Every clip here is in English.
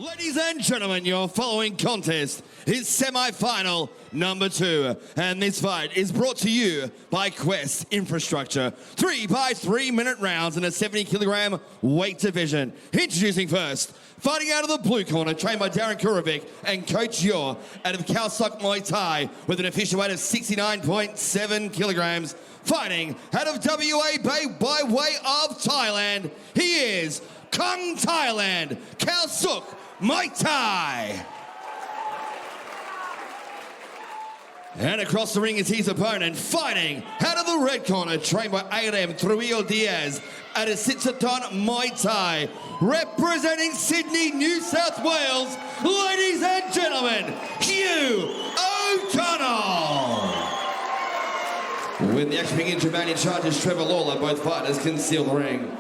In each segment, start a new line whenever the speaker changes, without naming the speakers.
Ladies and gentlemen, your following contest is semi-final number 2, and this fight is brought to you by Quest Infrastructure. 3 by 3 minute rounds in a 70-kilogram weight division. Introducing first, fighting out of the blue corner, trained by Darren Kurovic and Coach Hugh out of Muaythai with an official weight of 69.7 kilograms. Fighting out of WA by way of Thailand, he is Kongthailand, Muaythai. And across the ring is his opponent, fighting out of the red corner, trained by A.M. Trujillo Diaz at a Sitsaton Muay Thai, representing Sydney, New South Wales, ladies and gentlemen, Hugh O'Donnell. When the action begins, your man in charge is Trevor Lawler. Both fighters conceal the ring.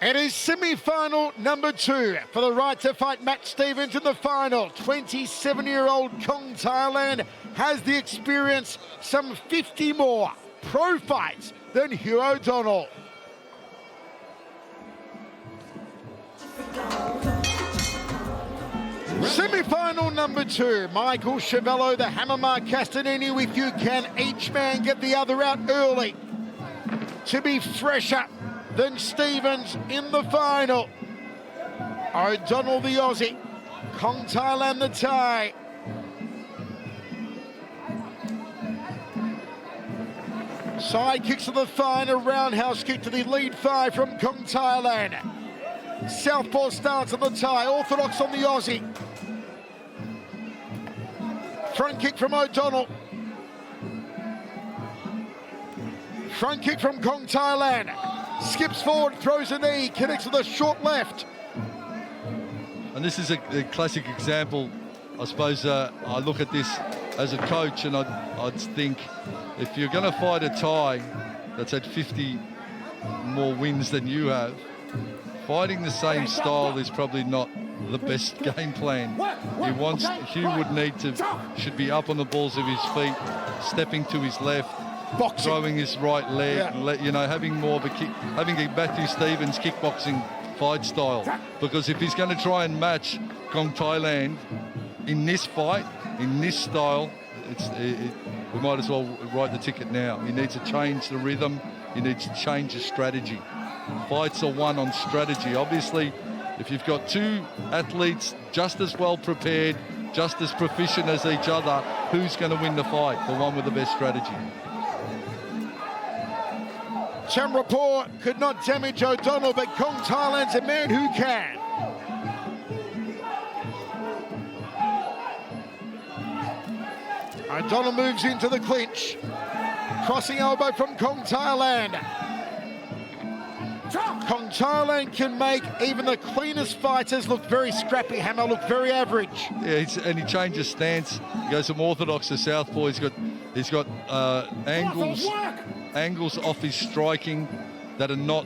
It is semi-final number 2 for the right to fight Matt Stevens in the final. 27-year-old Kongthailand has the experience, some 50 more pro fights than Hugh O'Donnell. Semi-final number 2, Michael Chiavello, the Hammermark Castanini with You Can. Each man get the other out early to be fresher than Stevens in the final. O'Donnell the Aussie, Kongthailand the Thai. Side kicks to the thigh and a roundhouse kick to the lead thigh from Kongthailand. Southpaw stance on the Thai, orthodox on the Aussie. Front kick from O'Donnell. Front kick from Kongthailand. Skips forward, throws a knee, connects with a short left.
And this is a classic example. I suppose I look at this as a coach and I'd think if you're going to fight a Thai that's had 50 more wins than you have, fighting the same style is probably not the best game plan. Hugh should be up on the balls of his feet, stepping to his left, boxing, throwing his right leg, having more of a kick, having a Matthew Stevens kickboxing fight style. Because if he's going to try and match Kongthailand in this fight, in this style, we might as well write the ticket now. He needs to change the rhythm. He needs to change the strategy. Fights are won on strategy. Obviously, if you've got two athletes just as well prepared, just as proficient as each other, who's going to win the fight? The one with the best strategy.
Chamrapur could not damage O'Donnell, but Kongthailand's a man who can. O'Donnell moves into the clinch. Crossing elbow from Kongthailand. Kongthailand can make even the cleanest fighters look very scrappy. Hammer look very average.
Yeah, and he changes stance. He goes from orthodox to southpaw. He's got angles off his striking that are not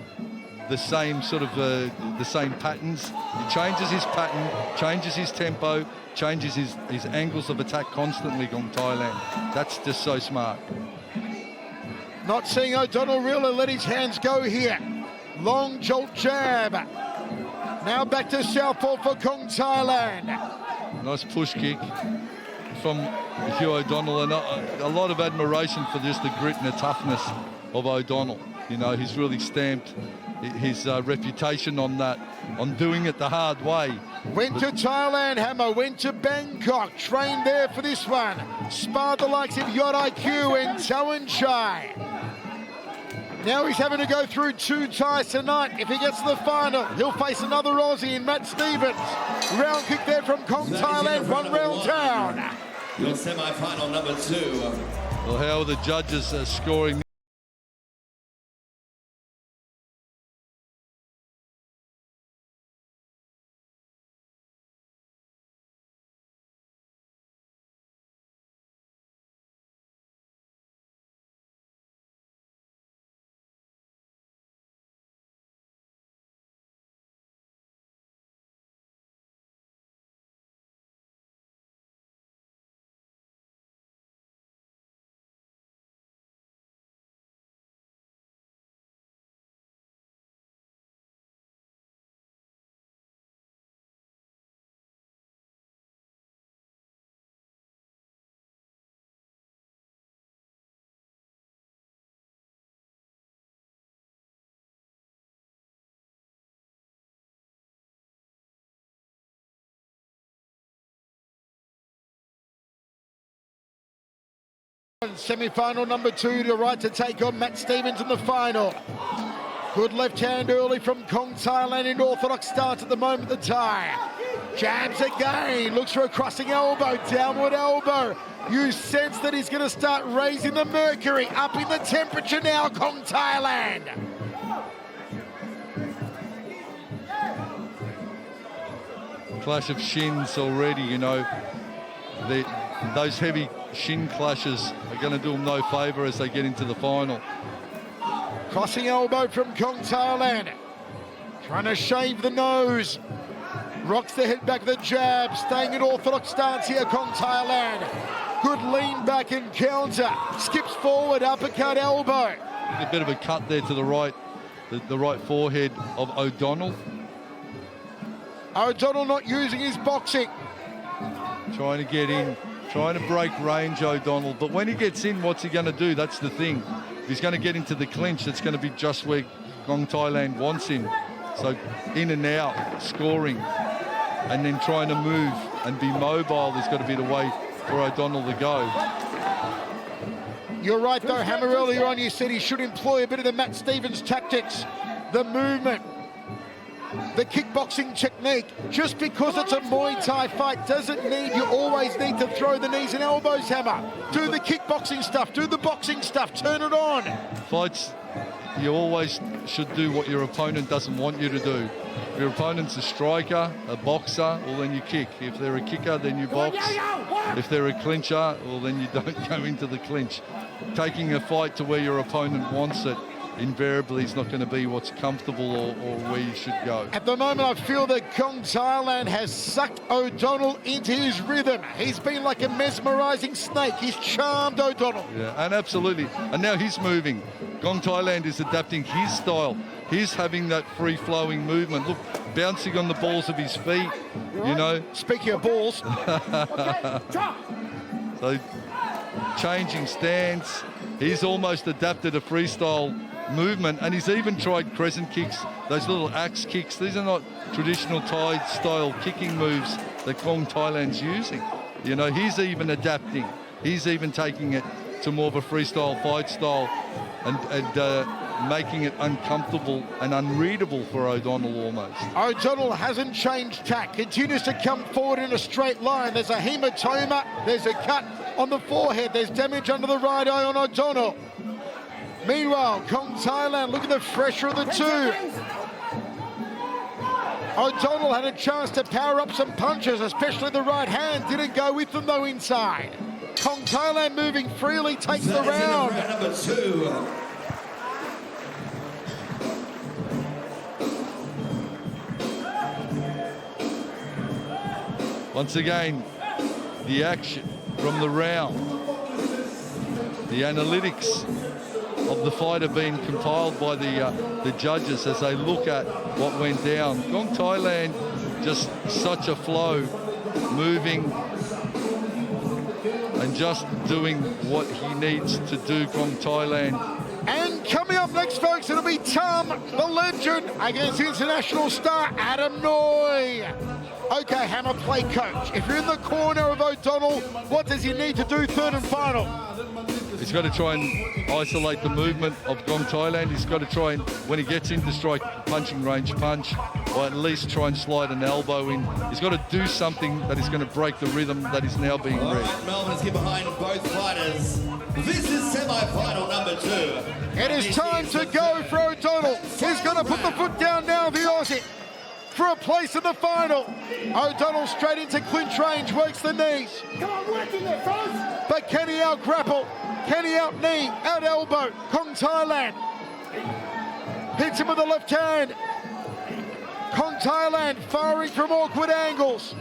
the same sort of the same patterns. He changes his pattern, changes his tempo, changes his angles of attack constantly. Kongthailand. That's just so smart.
Not seeing O'Donnell really let his hands go here. Long jolt jab. Now back to southpaw for Kongthailand.
Nice push kick from Hugh O'Donnell, and a lot of admiration for just the grit and the toughness of O'Donnell. You know, he's really stamped his reputation on that, on doing it the hard way.
Went to Thailand, Hammer, went to Bangkok, trained there for this one. Sparred the likes of Yod IQ and Tawan Chai. Now he's having to go through 2 Thais tonight. If he gets to the final, he'll face another Aussie in Matt Stevens. Round kick there from Kongthailand, 1 round down.
Your semi-final number 2.
Well, how are the judges scoring?
Semi-final number 2 to right to take on Matt Stevens in the final. Good left hand early from Kongthailand in orthodox stance at the moment, the tie. Jabs again, looks for a crossing elbow, downward elbow. You sense that he's going to start raising the mercury, upping the temperature now, Kongthailand.
Clash of shins already, you know. Those heavy shin clashes are going to do them no favour as they get into the final.
Crossing elbow from Kongthailand. Trying to shave the nose. Rocks the head back, the jab. Staying in orthodox stance here, Kongthailand. Good lean back and counter. Skips forward, uppercut elbow.
A bit of a cut there to the right, the right forehead of O'Donnell.
O'Donnell not using his boxing.
Trying to get in, trying to break range, O'Donnell. But when he gets in, what's he going to do? That's the thing. If he's going to get into the clinch, it's going to be just where Kongthailand wants him. So in and out, scoring, and then trying to move and be mobile has got to be the way for O'Donnell to go.
You're right, though, Hammer. Earlier on, you said he should employ a bit of the Matt Stevens tactics, the movement, the kickboxing technique. Just because it's a Muay Thai fight doesn't mean you always need to throw the knees and elbows, Hammer. Do the kickboxing stuff, do the boxing stuff, turn it on.
Fights, you always should do what your opponent doesn't want you to do. If your opponent's a striker, a boxer, well, then you kick. If they're a kicker, then you box. If they're a clincher, well, then you don't go into the clinch. Taking a fight to where your opponent wants it invariably is not going to be what's comfortable or where you should go.
At the moment, I feel that Kongthailand has sucked O'Donnell into his rhythm. He's been like a mesmerising snake. He's charmed O'Donnell.
Yeah, and absolutely. And now he's moving. Kongthailand is adapting his style. He's having that free-flowing movement. Look, bouncing on the balls of his feet, you know.
Speaking of balls.
So, changing stance. He's almost adapted a freestyle movement, and he's even tried crescent kicks, those little axe kicks. These are not traditional Thai style kicking moves that Kongthailand's using. You know, he's even adapting. He's even taking it to more of a freestyle fight style and making it uncomfortable and unreadable for O'Donnell almost.
O'Donnell hasn't changed tack, continues to come forward in a straight line. There's a hematoma, there's a cut on the forehead, there's damage under the right eye on O'Donnell. Meanwhile, Kongthailand, look at the pressure of the two. O'Donnell had a chance to power up some punches, especially the right hand, didn't go with them though inside. Kongthailand moving freely, takes the round.
Number 2.
Once again, the action from the round, the analytics of the fight are being compiled by the judges as they look at what went down. Kongthailand, just such a flow, moving and just doing what he needs to do, Kongthailand.
And coming up next, folks, it'll be Tom, the legend, against international star Adam Noy. Okay, Hammer, play coach. If you're in the corner of O'Donnell, what does he need to do third and final?
He's got to try and isolate the movement of Kongthailand. He's got to try and, when he gets into strike, punching range punch, or at least try and slide an elbow in. He's got to do something that is going to break the rhythm that is now being read.
Right, Melbourne is here behind both fighters. This is semi-final number 2.
It is time to go for O'Donnell. He's going to put the foot down now, the Aussie, for a place in the final. O'Donnell straight into clinch range, works the knees.
Come on, work in there, fellas.
But can he out-grapple? Can he out-knee, out-elbow? Kongthailand hits him with the left hand. Kongthailand firing from awkward angles.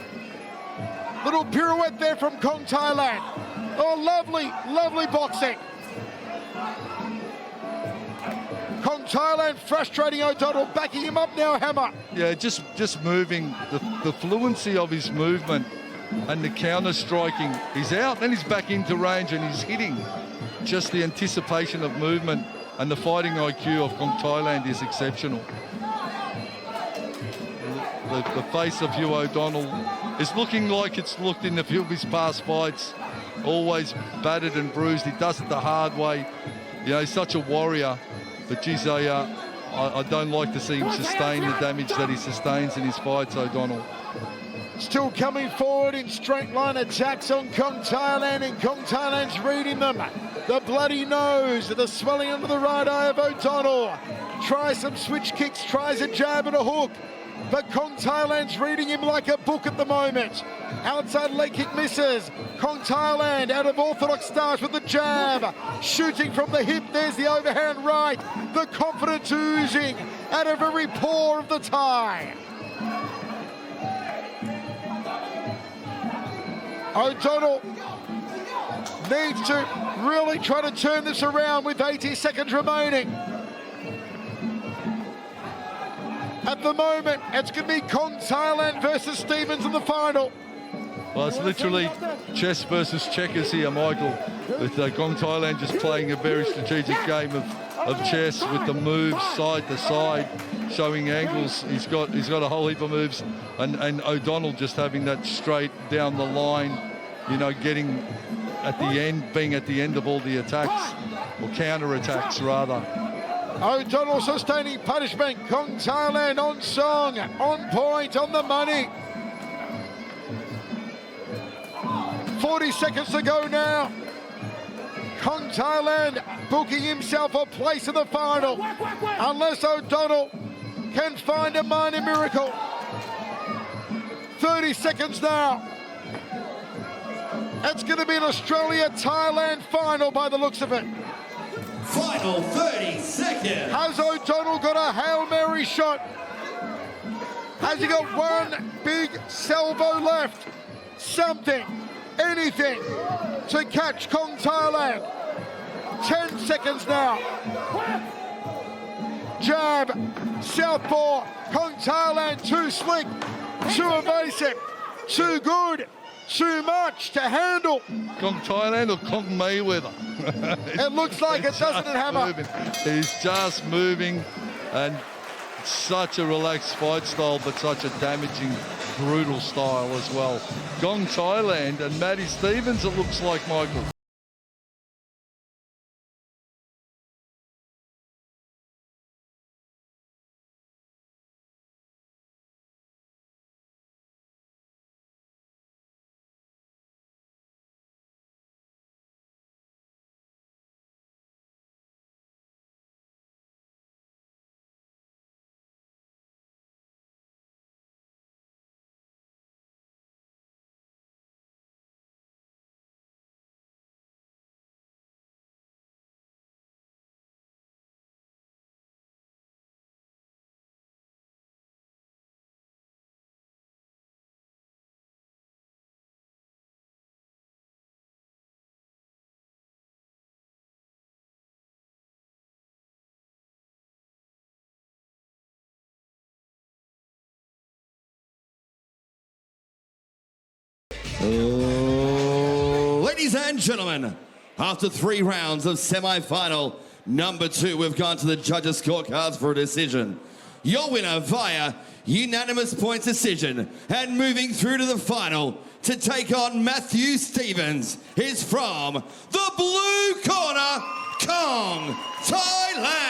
Little pirouette there from Kongthailand. Oh, lovely, lovely boxing. Kongthailand frustrating O'Donnell, backing him up now, Hammer.
Yeah, just moving, the fluency of his movement and the counter striking. He's out, then he's back into range and he's hitting. Just the anticipation of movement and the fighting IQ of Kongthailand is exceptional. The face of Hugh O'Donnell is looking like it's looked in a few of his past fights. always battered and bruised. He does it the hard way. You know, he's such a warrior. But geez, I don't like to see him sustain the damage that he sustains in his fights, O'Donnell.
Still coming forward in straight line attacks on Kongthailand, and Kongthailand's reading them. The bloody nose, the swelling under the right eye of O'Donnell. Tries some switch kicks, tries a jab and a hook. But Kongthailand's reading him like a book at the moment. Outside leg kick misses. Kongthailand out of orthodox stance with the jab. Shooting from the hip, there's the overhand right. The confidence oozing out of every pore of the Thai. O'Donnell needs to really try to turn this around with 80 seconds remaining. At the moment, it's going to be Kongthailand versus Stevens in the final.
Well, it's literally chess versus checkers here, Michael, with Kongthailand just playing a very strategic game of chess with the moves side to side, showing angles. He's got a whole heap of moves, and O'Donnell just having that straight down the line, you know, getting at the end, being at the end of all the attacks, or counter attacks rather.
O'Donnell sustaining punishment. Kongthailand on song, on point, on the money. 40 seconds to go now. Kongthailand booking himself a place in the final, unless O'Donnell can find a minor miracle. 30 seconds now. It's going to be an Australia-Thailand final by the looks of it.
Final 30 seconds.
Has O'Donnell got a Hail Mary shot? Has he got one big salvo left? Something, anything to catch Kongthailand. 10 seconds now. Jab, southpaw, Kongthailand too slick, too evasive, too good, too much to handle.
Kongthailand or Kong Mayweather?
It looks like it, doesn't it, Hammer?
Moving. He's just moving, and such a relaxed fight style, but such a damaging, brutal style as well. Kongthailand and Matty Stevens, it looks like, Michael.
Ladies and gentlemen, after 3 rounds of semi-final number 2, we've gone to the judges' scorecards for a decision. Your winner via unanimous points decision and moving through to the final to take on Matthew Stevens is from the blue corner, Kongthailand.